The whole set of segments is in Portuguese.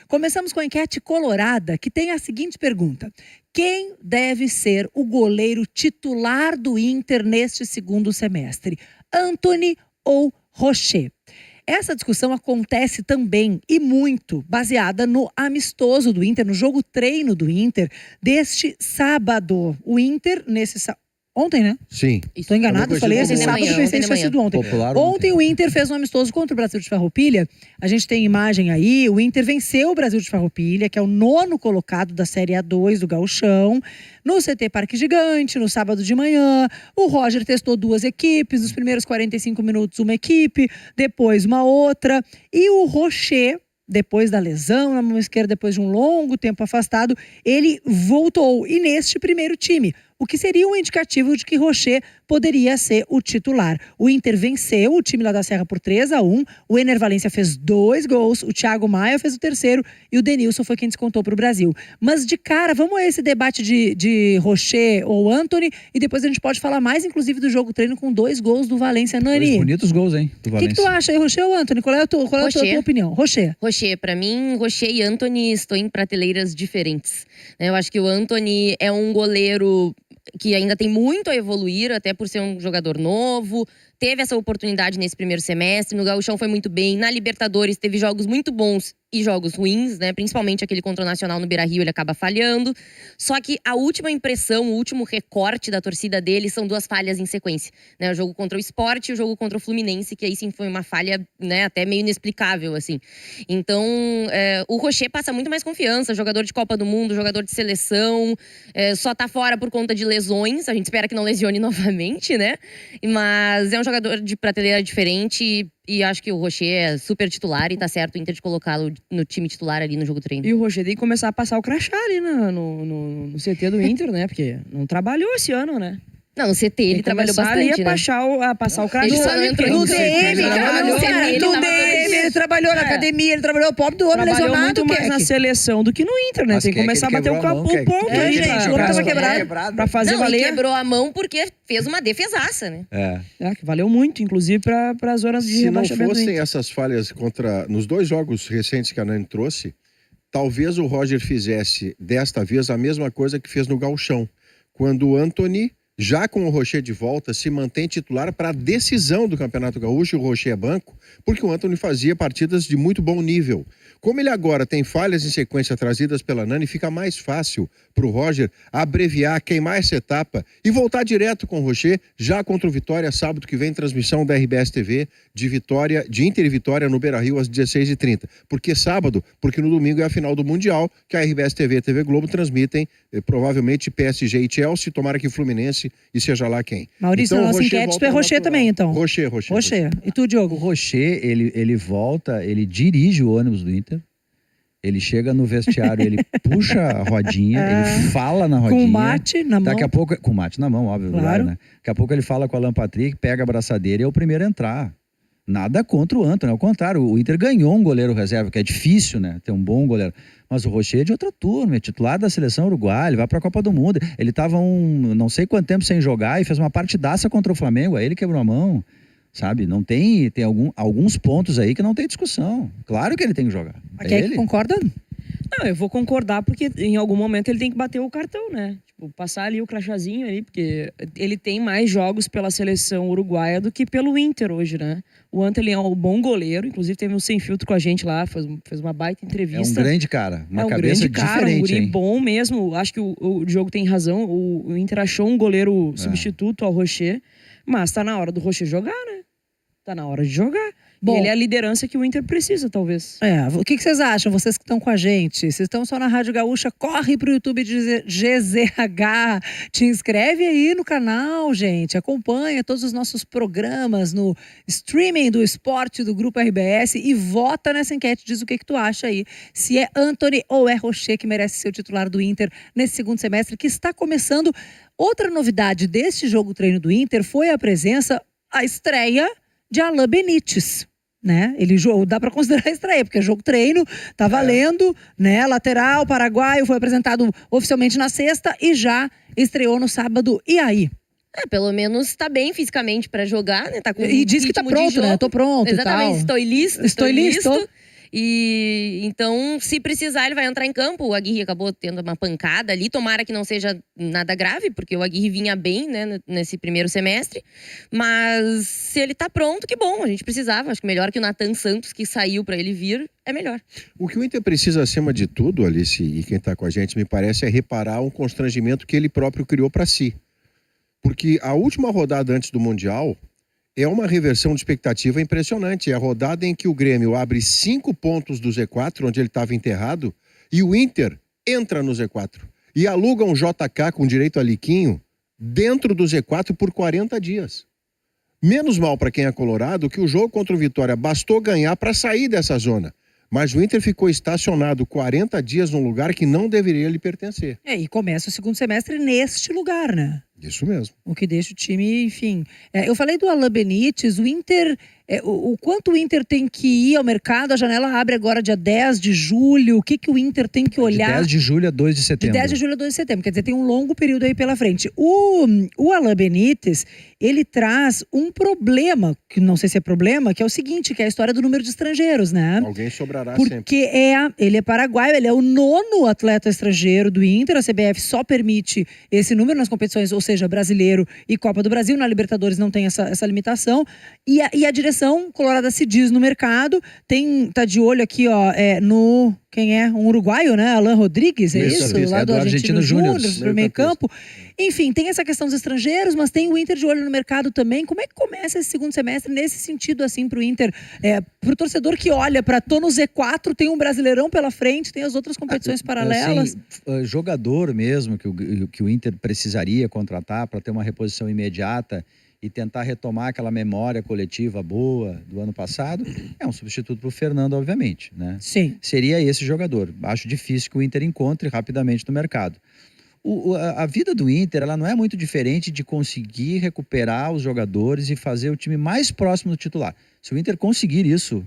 Começamos com a enquete colorada, que tem a seguinte pergunta. Quem deve ser o goleiro titular do Inter neste segundo semestre? Antony ou Rocher? Essa discussão acontece também, e muito, baseada no amistoso do Inter, no jogo treino do Inter, deste sábado. O Inter, nesse sábado... Ontem, né? Sim. Estou enganado, eu falei esse sábado, pensei que tinha sido ontem. Ontem o Inter fez um amistoso contra o Brasil de Farroupilha. A gente tem imagem aí, o Inter venceu o Brasil de Farroupilha, que é o 9º colocado da Série A2 do Gauchão, no CT Parque Gigante, no sábado de manhã. O Roger testou 2 equipes, nos primeiros 45 minutos uma equipe, depois uma outra. E o Rocher, depois da lesão na mão esquerda, depois de um longo tempo afastado, ele voltou. E neste primeiro time, o que seria um indicativo de que Rocher poderia ser o titular. O Inter venceu o time lá da Serra por 3-1, o Ener Valencia fez 2 gols, o Thiago Maia fez o 3º e o Denilson foi quem descontou para o Brasil. Mas de cara, vamos a esse debate de Rocher ou Antony e depois a gente pode falar mais, inclusive, do jogo treino com 2 gols do Valencia. Nani, 2 bonitos gols, hein, do Valencia. O que tu acha aí, Rocher ou Antony? Qual é a tua opinião? Rocher. Rocher, pra mim, Rocher e Antony estão em prateleiras diferentes. Eu acho que o Antony é um goleiro que ainda tem muito a evoluir, até por ser um jogador novo. Teve essa oportunidade nesse primeiro semestre, no Gauchão foi muito bem, na Libertadores teve jogos muito bons e jogos ruins, né? Principalmente aquele contra o Nacional no Beira-Rio, ele acaba falhando. Só que a última impressão, o último recorte da torcida dele são 2 falhas em sequência, né? O jogo contra o Sport e o jogo contra o Fluminense, que aí sim foi uma falha, né, até meio inexplicável, assim. Então, o Rocher passa muito mais confiança, jogador de Copa do Mundo, jogador de seleção, só tá fora por conta de lesões, a gente espera que não lesione novamente, né? Mas é um jogador de prateleira diferente e acho que o Rocher é super titular e tá certo o Inter de colocá-lo no time titular ali no jogo treino. E o Rocher tem que começar a passar o crachá ali no CT do Inter, né? Porque não trabalhou esse ano, né? Não, no CT ele trabalhou bastante, né? A passar o crachá. Ele só não entrou no DM, ele trabalhou na academia, ele trabalhou o pobre do homem lesionado. Trabalhou muito mais na seleção do que no Inter, né? Mas tem que começar a bater o ponto aí, gente. O homem tava quebrado. Pra fazer não, valer. Ele quebrou a mão porque fez uma defesaça, né? Que valeu muito, inclusive, pra zonas de rebaixamento. Se não fossem essas falhas nos 2 jogos recentes que a Nani trouxe, talvez o Roger fizesse desta vez a mesma coisa que fez no Gauchão, quando o Antony, já com o Rocher de volta, se mantém titular para a decisão do Campeonato Gaúcho, e o Rocher é banco, porque o Antony fazia partidas de muito bom nível. Como ele agora tem falhas em sequência trazidas pela Nani, fica mais fácil para o Roger abreviar, queimar essa etapa e voltar direto com o Rocher, já contra o Vitória, sábado que vem, transmissão da RBS TV de Inter e Vitória no Beira-Rio às 16h30. Por que sábado? Porque no domingo é a final do Mundial, que a RBS TV e a TV Globo transmitem, provavelmente PSG e Chelsea, tomara que Fluminense e seja lá quem. Maurício, então, na nossa enquete, tu é Rocher também, então. Rocher. E tu, Diogo? O Rocher, ele volta, ele dirige o ônibus do Inter. Ele chega no vestiário, ele puxa a rodinha, ele fala na rodinha. Com mate na mão. Daqui a pouco, com mate na mão, óbvio. Claro. Né? Daqui a pouco ele fala com o Alan Patrick, pega a abraçadeira e é o primeiro a entrar. Nada contra o Antony, ao contrário, o Inter ganhou um goleiro reserva, que é difícil, né, ter um bom goleiro. Mas o Rocher é de outra turma, é titular da seleção uruguaia, ele vai pra Copa do Mundo. Ele tava não sei quanto tempo sem jogar e fez uma partidaça contra o Flamengo, aí ele quebrou a mão, sabe? Não tem alguns pontos aí que não tem discussão. Claro que ele tem que jogar. Quem é que concorda? Não, eu vou concordar porque em algum momento ele tem que bater o cartão, né? Tipo, passar ali o crachazinho ali, porque ele tem mais jogos pela seleção uruguaia do que pelo Inter hoje, né? O Antony é um bom goleiro, inclusive teve um sem filtro com a gente lá, fez uma baita entrevista. É um grande cara, uma grande cabeça cara, diferente, um guri hein? bom mesmo. Acho que o Diogo tem razão, o Inter achou um goleiro substituto ao Rocher, mas tá na hora do Rocher jogar, né? Tá na hora de jogar. Bom, ele é a liderança que o Inter precisa, talvez. O que vocês acham? Vocês que estão com a gente. Vocês estão só na Rádio Gaúcha, corre pro YouTube de GZH. Te inscreve aí no canal, gente. Acompanha todos os nossos programas no streaming do esporte do Grupo RBS e vota nessa enquete. Diz o que tu acha aí. Se é Antony ou é Rocher que merece ser o titular do Inter nesse segundo semestre, que está começando. Outra novidade deste jogo treino do Inter foi a estreia de Alain Benítez, né? Ele dá para considerar a estreia, porque é jogo treino, tá valendo, né? Lateral, paraguaio, foi apresentado oficialmente na sexta e já estreou no sábado. E aí? Pelo menos tá bem fisicamente para jogar, né? Tá com e diz que tá pronto, né? Tô pronto. Exatamente, e tal. Estou listo. E então, se precisar, ele vai entrar em campo. O Aguirre acabou tendo uma pancada ali. Tomara que não seja nada grave, porque o Aguirre vinha bem, né, nesse primeiro semestre. Mas se ele tá pronto, que bom. A gente precisava. Acho que melhor que o Nathan Santos, que saiu para ele vir, é melhor. O que o Inter precisa, acima de tudo, Alice, e quem está com a gente, me parece, é reparar um constrangimento que ele próprio criou para si. Porque a última rodada antes do Mundial é uma reversão de expectativa impressionante. É a rodada em que o Grêmio abre 5 pontos do Z4, onde ele estava enterrado, e o Inter entra no Z4. E aluga um JK com direito a liquinho dentro do Z4 por 40 dias. Menos mal para quem é colorado que o jogo contra o Vitória bastou ganhar para sair dessa zona. Mas o Inter ficou estacionado 40 dias num lugar que não deveria lhe pertencer. E começa o segundo semestre neste lugar, né? Isso mesmo. O que deixa o time, enfim. Eu falei do Alan Benítez, o Inter, o quanto o Inter tem que ir ao mercado, a janela abre agora dia 10 de julho, o que o Inter tem que olhar? De 10 de julho a 2 de De setembro. 10 de julho a 2 de setembro, quer dizer, tem um longo período aí pela frente. O Alan Benítez, ele traz um problema, que não sei se é problema, que é o seguinte, que é a história do número de estrangeiros, né? Alguém sobrará sempre. Porque ele é paraguaio, ele é o 9º atleta estrangeiro do Inter, a CBF só permite esse número nas competições, ou seja, brasileiro e Copa do Brasil, na Libertadores não tem essa limitação, e a direção colorada se diz no mercado, tá de olho aqui, ó, no... Quem é? Um uruguaio, né? Alan Rodrigues, é isso? Lá do Argentino Júnior, do meio campo. Enfim, tem essa questão dos estrangeiros, mas tem o Inter de olho no mercado também. Como é que começa esse segundo semestre nesse sentido, assim, pro Inter? Pro torcedor que olha pra tô no Z4, tem um Brasileirão pela frente, tem as outras competições paralelas. Assim, jogador mesmo que o Inter precisaria contratar para ter uma reposição imediata e tentar retomar aquela memória coletiva boa do ano passado, é um substituto para o Fernando, obviamente, né? Sim. Seria esse jogador. Acho difícil que o Inter encontre rapidamente no mercado. A vida do Inter, ela não é muito diferente de conseguir recuperar os jogadores e fazer o time mais próximo do titular. Se o Inter conseguir isso,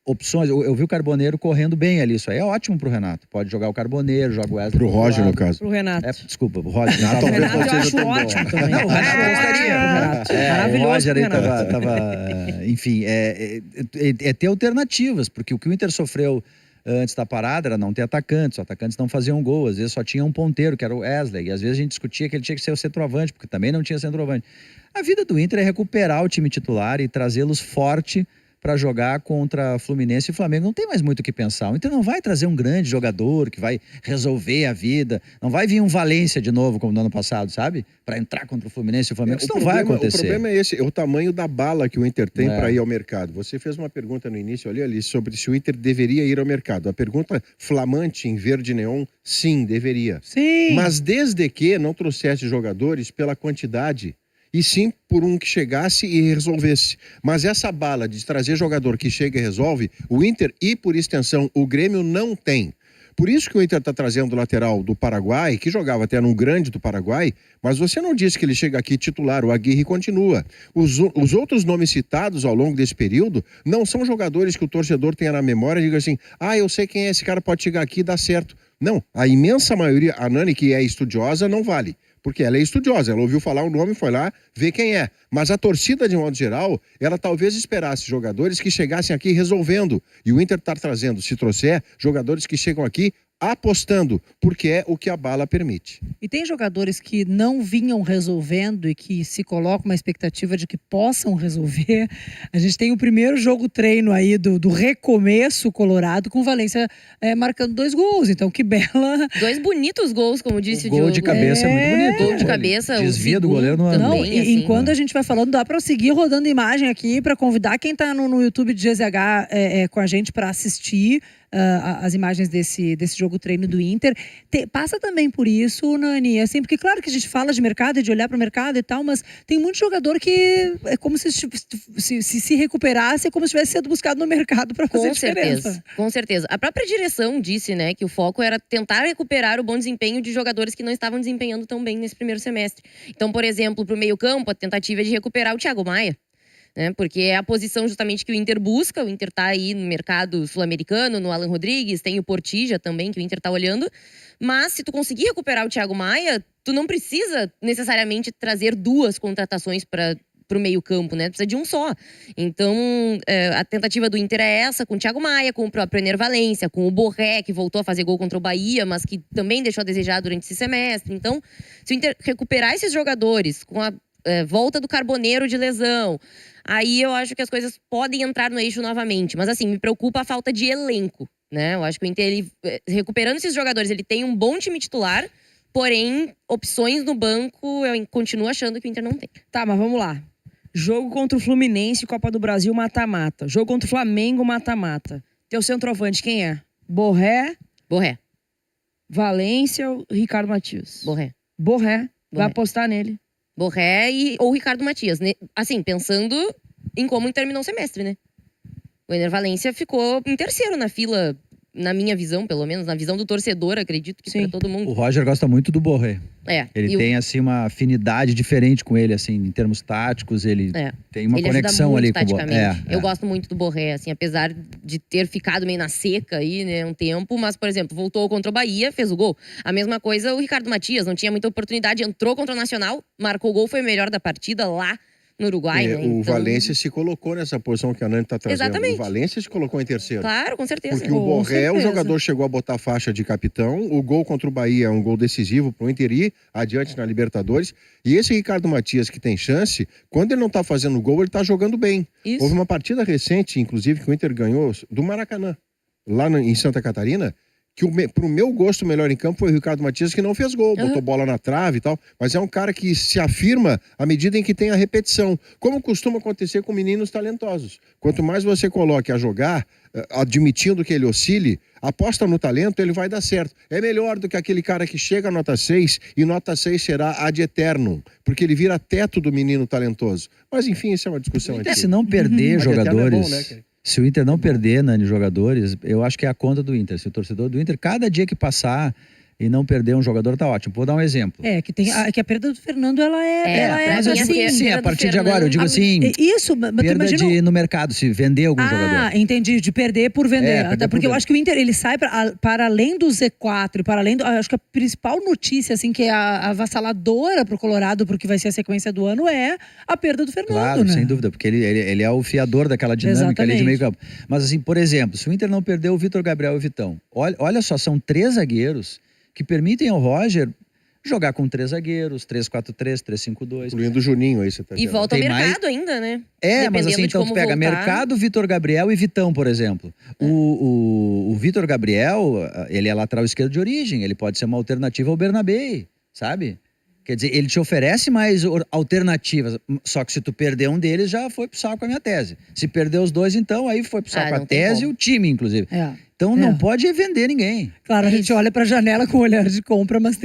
opções, eu vi o Carboneiro correndo bem ali, isso aí é ótimo pro Renato. Pode jogar o Carboneiro, joga o Wesley. Pro Roger, no caso. Pro Renato. Desculpa, o Roger. Renato, O talvez Renato não eu seja acho tão ótimo bom. também. Não, o Renato gostaria. Maravilhoso O Roger pro aí Renato. enfim, é ter alternativas, porque o que o Inter sofreu antes da parada era não ter atacantes, os atacantes não faziam gol, às vezes só tinha um ponteiro, que era o Wesley, e às vezes a gente discutia que ele tinha que ser o centroavante, porque também não tinha centroavante. A vida do Inter é recuperar o time titular e trazê-los forte para jogar contra Fluminense e Flamengo. Não tem mais muito o que pensar. O Inter não vai trazer um grande jogador que vai resolver a vida. Não vai vir um Valência de novo, como no ano passado, sabe? Para entrar contra o Fluminense e o Flamengo. Isso não vai acontecer. O problema é esse, é o tamanho da bala que o Inter tem para ir ao mercado. Você fez uma pergunta no início ali, sobre se o Inter deveria ir ao mercado. A pergunta flamante em verde neon, sim, deveria. Sim. Mas desde que não trouxesse jogadores pela quantidade, e sim por um que chegasse e resolvesse. Mas essa bala de trazer jogador que chega e resolve, o Inter e, por extensão, o Grêmio não tem. Por isso que o Inter está trazendo o lateral do Paraguai, que jogava até num grande do Paraguai, mas você não disse que ele chega aqui titular, o Aguirre continua. Os outros nomes citados ao longo desse período não são jogadores que o torcedor tenha na memória e diga assim, eu sei quem é, esse cara pode chegar aqui e dar certo. Não, a imensa maioria, a Nani, que é estudiosa, não vale. Porque ela é estudiosa, ela ouviu falar o nome, foi lá ver quem é. Mas a torcida, de modo geral, ela talvez esperasse jogadores que chegassem aqui resolvendo. E o Inter está trazendo, se trouxer, jogadores que chegam aqui apostando, porque é o que a bala permite. E tem jogadores que não vinham resolvendo e que se colocam uma expectativa de que possam resolver. A gente tem o primeiro jogo treino aí do recomeço colorado com o Valência marcando 2 gols. Então, que bela... 2 bonitos gols, como disse o Gol de cabeça é muito bonito. Gol de cabeça. Desvia do goleiro no Não, também, e assim. enquanto a gente vai falando, dá para seguir rodando imagem aqui para convidar quem tá no YouTube de GZH com a gente para assistir as imagens desse jogo treino do Inter. Passa também por isso, Nani, assim, porque claro que a gente fala de mercado e de olhar para o mercado e tal, mas tem muito jogador que é como se recuperasse, é como se tivesse sido buscado no mercado para fazer diferença. Com certeza. A própria direção disse, né, que o foco era tentar recuperar o bom desempenho de jogadores que não estavam desempenhando tão bem nesse primeiro semestre. Então, por exemplo, para o meio-campo, a tentativa é de recuperar o Thiago Maia. Né, porque é a posição justamente que o Inter busca. O Inter tá aí no mercado sul-americano, no Alan Rodrigues, tem o Portilla também, que o Inter tá olhando. Mas se tu conseguir recuperar o Thiago Maia, tu não precisa necessariamente trazer 2 contratações para pro meio campo, né? Precisa de um só. Então, a tentativa do Inter é essa, com o Thiago Maia, com o próprio Ener Valencia, com o Borré, que voltou a fazer gol contra o Bahia, mas que também deixou a desejar durante esse semestre. Então, se o Inter recuperar esses jogadores com a volta do Carboneiro de lesão, aí eu acho que as coisas podem entrar no eixo novamente. Mas assim, me preocupa a falta de elenco, né? Eu acho que o Inter, ele, recuperando esses jogadores, ele tem um bom time titular, porém, opções no banco, eu continuo achando que o Inter não tem. Tá, mas vamos lá. Jogo contra o Fluminense, Copa do Brasil, mata-mata. Jogo contra o Flamengo, mata-mata. Teu centroavante, quem é? Borré, Valência ou Ricardo Matias? Borré. Vai apostar nele. Borré ou Ricardo Matias. Assim, pensando em como terminou o semestre, né? O Ener Valencia ficou em terceiro na fila, na minha visão, pelo menos, na visão do torcedor, acredito que pra todo mundo. O Roger gosta muito do Borré. Ele tem, assim, uma afinidade diferente com ele, assim, em termos táticos, ele tem uma conexão ali com o Borré. Eu gosto muito do Borré, assim, apesar de ter ficado meio na seca aí, né, um tempo, mas, por exemplo, voltou contra o Bahia, fez o gol. A mesma coisa o Ricardo Matias, não tinha muita oportunidade, entrou contra o Nacional, marcou o gol, foi o melhor da partida lá no Uruguai, né? O Valência se colocou nessa posição que a Nani está trazendo. Exatamente. O Valência se colocou em terceiro. Claro, com certeza. Porque o Borré, o jogador chegou a botar a faixa de capitão. O gol contra o Bahia é um gol decisivo para o Inter ir adiante na Libertadores. E esse Ricardo Matias, que tem chance, quando ele não está fazendo gol, ele está jogando bem. Isso. Houve uma partida recente, inclusive, que o Inter ganhou do Maracanã, lá em Santa Catarina, que pro meu gosto, o melhor em campo foi o Ricardo Matias, que não fez gol, botou bola na trave e tal, mas é um cara que se afirma à medida em que tem a repetição, como costuma acontecer com meninos talentosos. Quanto mais você coloque a jogar, admitindo que ele oscile, aposta no talento, ele vai dar certo. É melhor do que aquele cara que chega a nota 6 e nota 6 será ad eternum, porque ele vira teto do menino talentoso. Mas enfim, isso é uma discussão antiga. Se não perder jogadores... É bom, né? Se o Inter não perder, Nani, jogadores, eu acho que é a conta do Inter. Se o torcedor do Inter, cada dia que passar e não perder um jogador, tá ótimo. Vou dar um exemplo. Que a perda do Fernando, ela é mas assim, sim, a partir de agora, eu digo assim, isso, mas perda imagina... no mercado, se vender algum jogador. Entendi, de perder por vender. Até porque eu acho que o Inter, ele sai para além do Z4, para além do... Acho que a principal notícia, assim, que é avassaladora pro Colorado, porque vai ser a sequência do ano, é a perda do Fernando, claro, né? Sem dúvida, porque ele é o fiador daquela dinâmica ali de meio campo. Mas assim, por exemplo, se o Inter não perder o Vitor Gabriel e o Vitão, olha só, são 3 zagueiros que permitem ao Roger jogar com 3 zagueiros, 3-4-3, 3-5-2. Incluindo o Juninho aí, você tá E volta ao mercado ainda, né? Mas assim, então tu pega mercado, Vitor Gabriel e Vitão, por exemplo. O Vitor Gabriel, ele é lateral esquerdo de origem, ele pode ser uma alternativa ao Bernabé, sabe? Quer dizer, ele te oferece mais alternativas, só que se tu perder um deles, já foi pro saco a minha tese. Se perder os dois, então, aí foi pro saco a tese e o time, inclusive. Então não pode vender ninguém. Claro, a gente olha pra janela com olhar de compra, mas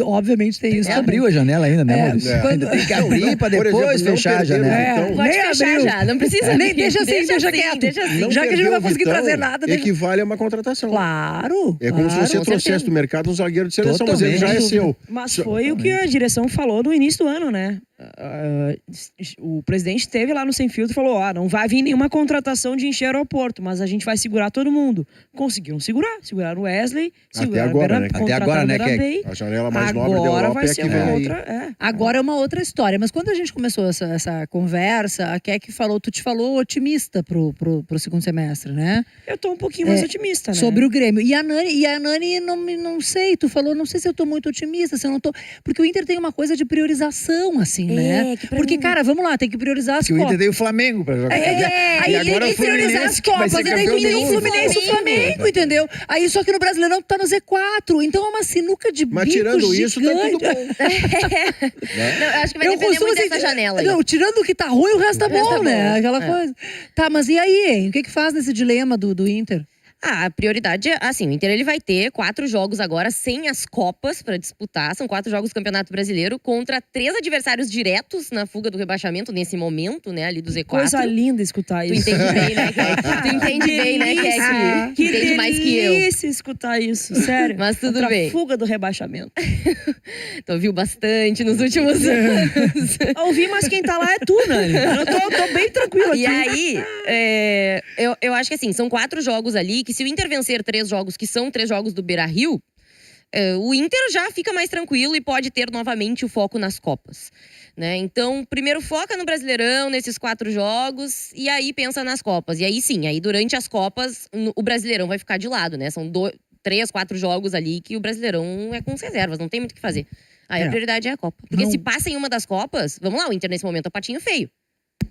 obviamente tem isso também. Abriu a janela ainda, né, Maurício? Ainda tem que abrir pra depois fechar a janela. Pode fechar já, não precisa. Nem deixa assim, deixa quieto. Já que a gente não vai conseguir trazer nada. Equivale a uma contratação. Claro. É como se você trouxesse do mercado um zagueiro de seleção, mas ele já é seu. Mas foi o que a direção falou no início do ano, né? O presidente esteve lá no Sem Filtro e falou: não vai vir nenhuma contratação de encher o aeroporto, mas a gente vai segurar todo mundo. Conseguiram segurar. Seguraram o Wesley, seguraram Até agora, né? A janela mais nobre da Europa é que vem outra. Agora é uma outra história. Mas quando a gente começou essa conversa, a Kek falou, tu te falou otimista pro segundo semestre, né? Eu tô um pouquinho mais otimista, né? Sobre o Grêmio. E a Nani não sei, tu falou, não sei se eu tô muito otimista, se eu não tô. Porque o Inter tem uma coisa de priorização, assim, né? Porque, cara, vamos lá, tem que priorizar as Copas. O Inter tem o Flamengo pra jogar. Aí agora tem que priorizar as Copas, e daí tem o Fluminense e o Flamengo, entendeu? Aí só que no Brasileirão tá no Z4, então é uma sinuca de bico gigante. Mas tirando isso, tá tudo bom. Não, eu acho que vai depender muito dessa janela aí. Não, tirando o que tá ruim, o resto tá bom, né? Aquela coisa. Tá, mas e aí, hein? O que faz nesse dilema do Inter? A prioridade é, assim, o Inter ele vai ter 4 jogos agora sem as Copas para disputar. São 4 jogos do Campeonato Brasileiro contra 3 adversários diretos na fuga do rebaixamento nesse momento, né, ali do Z4. Coisa linda escutar isso. Tu entende bem, né, Kek? Tu entende bem, né, Kek? Tu entende mais que eu. Que delícia escutar isso, sério. Mas tudo bem. Fuga do rebaixamento. Tu ouviu bastante nos últimos anos. Ouvi, mas quem tá lá é tu, Nani. Eu tô bem tranquila aqui. E aí, eu acho que assim, são 4 jogos ali, que se o Inter vencer 3 jogos, que são 3 jogos do Beira-Rio, o Inter já fica mais tranquilo e pode ter novamente o foco nas Copas. Né? Então, primeiro foca no Brasileirão, nesses 4 jogos, e aí pensa nas Copas. E aí sim, aí durante as Copas, o Brasileirão vai ficar de lado, né? São 3, 4 jogos ali que o Brasileirão é com as reservas, não tem muito o que fazer. Aí a prioridade é a Copa. Porque se passa em uma das Copas, vamos lá, o Inter nesse momento é patinho feio.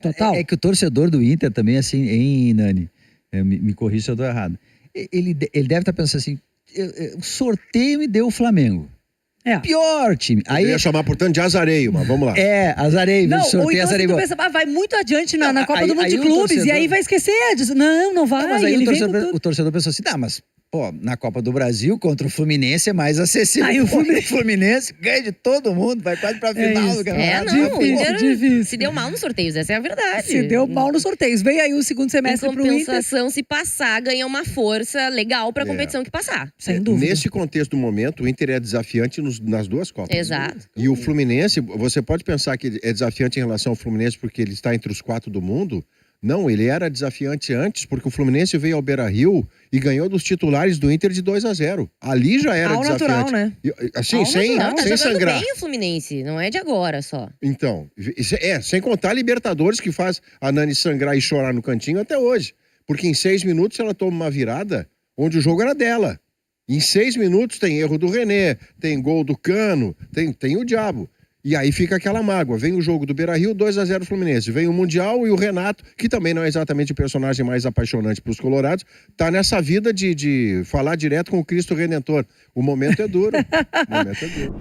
Total. É que o torcedor do Inter também, assim, hein, Nani? Me corrija se eu tô errado. Ele deve estar pensando assim, o sorteio me deu o Flamengo. Pior time. Aí eu ia chamar, portanto, de azareio, mas vamos lá. Azareio. Não, Sorteio, ou então azareio. tu pensa, vai muito adiante na Copa do Mundo de o Clubes, torcedor... e aí vai esquecer, diz, não vai. Mas aí ele o torcedor pensou assim, mas pô, na Copa do Brasil, contra o Fluminense é mais acessível. Aí o Fluminense ganha de todo mundo, vai quase pra final do campeonato. O Inter difícil. se deu mal nos sorteios, essa é a verdade. Se deu mal nos sorteios. Vem aí o segundo semestre pro Inter. Em compensação, se passar, ganha uma força legal pra competição que passar. Sem dúvida. Nesse contexto do momento, o Inter é desafiante nas 2 Copas. Exato. E o Fluminense, você pode pensar que é desafiante em relação ao Fluminense porque ele está entre os 4 do mundo. Não, ele era desafiante antes, porque o Fluminense veio ao Beira-Rio e ganhou dos titulares do Inter de 2-0. Ali já era desafiante. Natural, né? Assim, sem jogando sangrar. bem o Fluminense, não é de agora só. Então, sem contar a Libertadores, que faz a Nani sangrar e chorar no cantinho até hoje. Porque em 6 minutos ela toma uma virada onde o jogo era dela. Em 6 minutos tem erro do René, tem gol do Cano, tem o diabo. E aí fica aquela mágoa. Vem o jogo do Beira-Rio, 2-0 Fluminense. Vem o Mundial e o Renato, que também não é exatamente o personagem mais apaixonante para os colorados, tá nessa vida de falar direto com o Cristo Redentor. O momento é duro. O momento é duro.